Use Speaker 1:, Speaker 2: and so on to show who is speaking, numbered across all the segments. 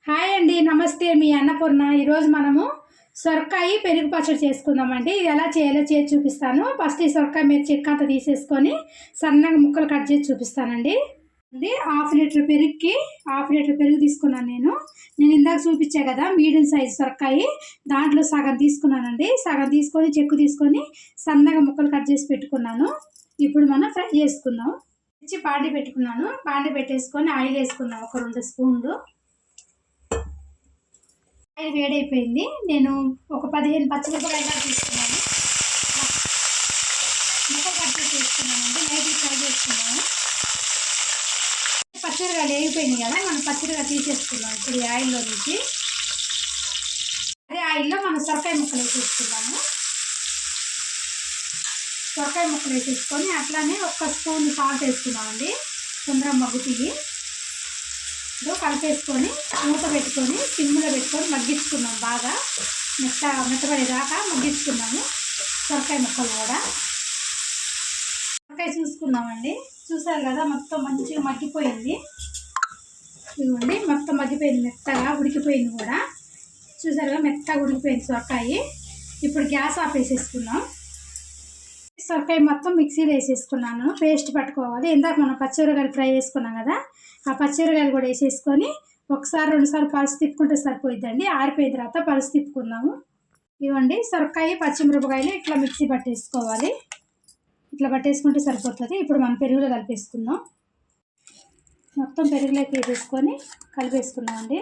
Speaker 1: Hi అండి, నమస్తే. మీ అన్నపూర్ణ. ఈరోజు మనము సొరకాయ పెరుగు పచ్చడి చేసుకుందామండి. ఇది ఎలా చేయాలో చేసి చూపిస్తాను. ఫస్ట్ ఈ సొరకాయ మీద చెక్క అంతా తీసేసుకొని సన్నగా ముక్కలు కట్ చేసి చూపిస్తానండి. హాఫ్ లీటర్ పెరుగుకి హాఫ్ లీటర్ పెరుగు తీసుకున్నాను. నేను ఇందాక చూపించా కదా మీడియం సైజ్ సొరకాయ, దాంట్లో సగం తీసుకున్నానండి. సగం తీసుకొని చెక్కు తీసుకొని సన్నగా ముక్కలు కట్ చేసి పెట్టుకున్నాను. ఇప్పుడు మనం ఫ్రై చేసుకుందాం. బాండి పెట్టుకున్నాను. బాండి పెట్టేసుకొని ఆయిల్ వేసుకుందాం ఒక 2 స్పూన్లు. ఆయిల్ వేడైపోయింది. నేను ఒక 15 పచ్చిమిరపకాయలు తీసుకున్నాను. ముక్కలు కట్ చేసి వేసుకున్నానండి. నైట్ ఫ్రై చేసుకున్నాను. పచ్చిమిరకాయలు వేగిపోయింది కదా, మనం పచ్చిమిరకాయ తీసేసుకున్నాం. ఇప్పుడు ఈ ఆయిల్లో నుంచి అదే ఆయిల్లో మనం సొరకాయ ముక్కలు వేసేసుకున్నాము. సొరకాయ ముక్కలు వేసేసుకొని అట్లానే 1 స్పూన్ సాల్ట్ వేసుకున్నామండి. తొందరగా మగ్గుతుంది. కలిపేసుకొని మూత పెట్టుకొని సిమ్లో పెట్టుకొని మగ్గించుకున్నాం. బాగా మెత్తబడేదాకా మగ్గించుకున్నాము. సొరకాయ ముక్కలు కూడా సొరకాయ చూసుకున్నామండి. చూసారు కదా, మొత్తం మంచిగా మగ్గిపోయింది. ఇదిగోండి, మొత్తం మగ్గిపోయింది, మెత్తగా ఉడికిపోయింది కూడా. చూసారు కదా, మెత్తగా ఉడికిపోయింది సొరకాయ. ఇప్పుడు గ్యాస్ ఆఫ్ వేసేసుకున్నాం. సొరకాయ మొత్తం మిక్సీలో వేసేసుకున్నాను. పేస్ట్ పట్టుకోవాలి. ఇందాక మనం పచ్చిమిరకాయలు ఫ్రై చేసుకున్నాం కదా, ఆ పచ్చిమిరకాయలు కూడా వేసేసుకొని 1-2 సార్లు పలుసు తిప్పుకుంటే సరిపోయిద్దండి. ఆరిపోయిన తర్వాత పలుసు తిప్పుకుందాము. ఇవ్వండి, సొరకాయ పచ్చిమిరపకాయలు ఇట్లా మిక్సీ పట్టేసుకోవాలి. ఇట్లా పట్టేసుకుంటే సరిపోతుంది. ఇప్పుడు మనం పెరుగులో కలిపేసుకుందాం. మొత్తం పెరుగులోకి వేసేసుకొని కలిపేసుకున్నామండి.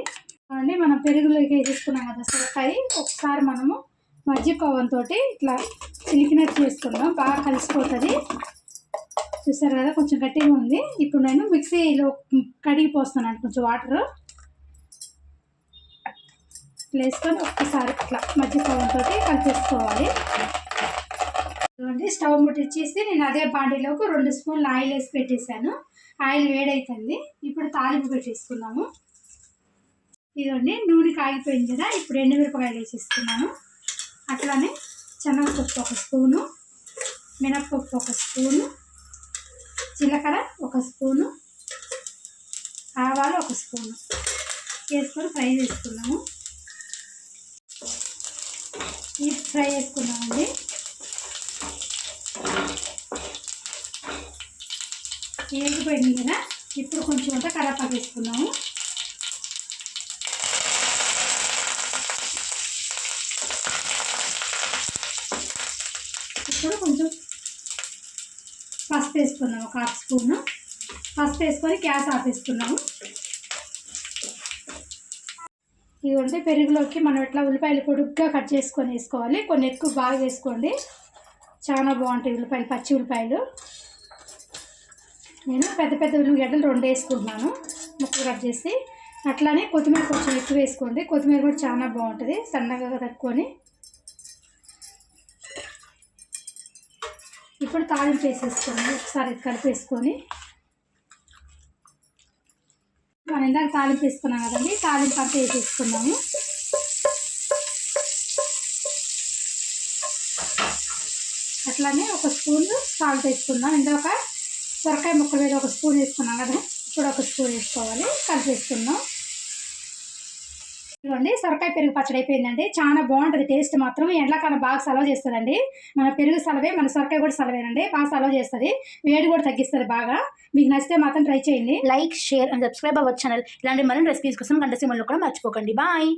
Speaker 1: అండి, మనం పెరుగులోకి వేసేసుకున్నాం కదా సొరకాయ, ఒకసారి మనము మజ్జిగ ఇట్లా చిలికినట్టు చేసుకుందాం. బాగా కలిసిపోతుంది. చూసారు కదా, కొంచెం గట్టిగా ఉంది. ఇప్పుడు నేను మిక్సీలో కడిగి పోస్తున్నాను కొంచెం వాటర్ వేసుకొని ఒక్కసారి ఇట్లా మజ్జిగ కలిపేసుకోవాలి. స్టవ్ ముట్టించేసి నేను అదే బాండీలోకి 2 స్పూన్లు ఆయిల్ వేసి పెట్టేశాను. ఆయిల్ వేడైతుంది. ఇప్పుడు తాలింపు పెట్టేసుకున్నాము. ఇదండి, నూనె కాగిపోయింది కదా, ఇప్పుడు ఎండుమిరపకాయలు వేసేసుకున్నాను. అట్లానే శనగపప్పు 1 స్పూను, మినప్పప్పు 1 స్పూను, జీలకర్ర 1 స్పూను, ఆవాలు 1 స్పూను వేసుకొని ఫ్రై చేసుకున్నాము. ఇది ఫ్రై చేసుకున్నామండి. వేగిపోయింది కదా, ఇప్పుడు కొంచెం అంతా కరివేపాకు వేసుకున్నాము. ఇప్పుడు కొంచెం పసుపు వేసుకున్నాము, 1/2 స్పూను పసుపు వేసుకొని గ్యాస్ ఆపేసుకున్నాము. ఇదిగోండి, పెరుగులోకి మనం ఇట్లా ఉల్లిపాయలు పొడుగ్గా కట్ చేసుకొని వేసుకోవాలి. కొన్ని ఎక్కువ బాగా వేసుకోండి, చాలా బాగుంటాయి ఉల్లిపాయలు, పచ్చి ఉల్లిపాయలు. నేను పెద్ద పెద్ద ఉల్లిగడ్డలు 2 వేసుకుంటున్నాను ముక్కలు కట్ చేసి. అట్లానే కొత్తిమీర కొంచెం ఎక్కువ వేసుకోండి. కొత్తిమీర కూడా చాలా బాగుంటుంది, సన్నగా తక్కువని. ఇప్పుడు తాలింపు వేసేసుకోండి. ఒకసారి కలిపేసుకొని మనం ఇందాక తాలింపు వేసుకున్నాం కదండి, తాలింపు అంతా వేసేసుకున్నాము. అట్లానే 1 స్పూన్ సాల్ట్ వేసుకుందాం. ఇందాక సొరకాయ ముక్కల మీద 1 స్పూన్ వేసుకున్నాం కదా, ఇప్పుడు 1 స్పూన్ వేసుకోవాలి. కలిపేసుకుందాం. ఇదిగోండి, సొరకాయ పెరుగు పచ్చడి అయిపోయిందండి. చాలా బాగుంటుంది. టేస్ట్ మాత్రం ఎండాకాలం బాగా సలవ చేస్తుందండి. మన పెరుగు సలవే, మన సొరకాయ కూడా సలవేనండి. బాగా సలవ చేస్తుంది, వేడి కూడా తగ్గిస్తుంది బాగా. మీకు నచ్చితే మాత్రం ట్రై చేయండి.
Speaker 2: లైక్, షేర్ అండ్ సబ్స్క్రైబ్ అవ్వచ్చు ఛానల్. ఇలాంటి మరిన్ని రెసిపీస్ కోసం గంట సింబల్ కూడా మర్చిపోకండి. బాయ్.